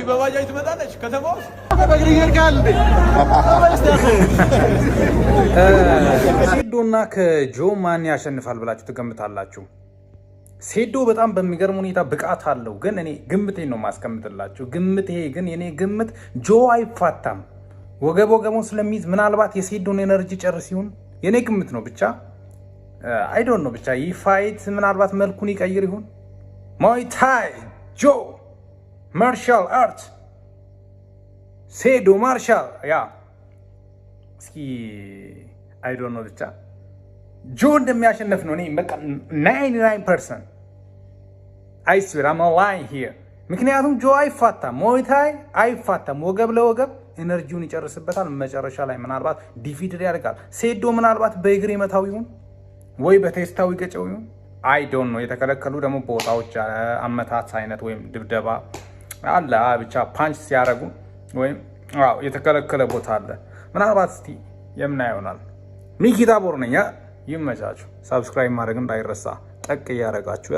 በባጃጅ ትመጣለች ከተማው ሴዶና ከጆ ማን ያሸንፋል ብላችሁ ትገምታላችሁ? ሴዶ በጣም በሚገርም ሁኔታ ብቃት አለው፣ ግን እኔ ግምቴን ነው ማስቀምጥላችሁ። ግምቴ ግን የኔ ግምት ጆ አይፋታም። ወገቡን ስለሚይዝ ምናልባት የሴዶን ኤነርጂ ጨርስ ይሁን የኔ ግምት ነው። ብቻ አይዶን ነው ብቻ ይህ ፋይት ምናልባት መልኩን ይቀይር ይሁን። ሙay thai ጆ ማርሻል አርት ሴዶ ማርሻል ያ እስኪ አይዶን ነው ብቻ ጆ እንደሚያሸንፍ ነው እኔ በቃ 99% I swear I'm lying here። ምክንያቱም ጆ አይፋታም፣ ሙay thai አይፋታም። ወገብ ለወገብ ኤነርጂውን ይጨርስበታል። መጨረሻ ላይ ምናልባት ዲፊት ያደርጋል። ሴዶ ምናልባት በእግር መታው ይሁን ወይ በቴስታው ይገጨው ይሁን አይ ዶንት ኖ። የተከለከሉ ደግሞ ቦታዎች አመታት አይነት ወይም ድብደባ አለ ብቻ ፓንች ሲያረጉ ወይም የተከለከለ ቦታ አለ። ምናልባት እስቲ የምናየው ይሆናል። ሚኪ ታቦር ነኝ። ይመቻችሁ። ሰብስክራይብ ማድረግ እንዳይረሳ። ጠቅ እያደረጋችሁ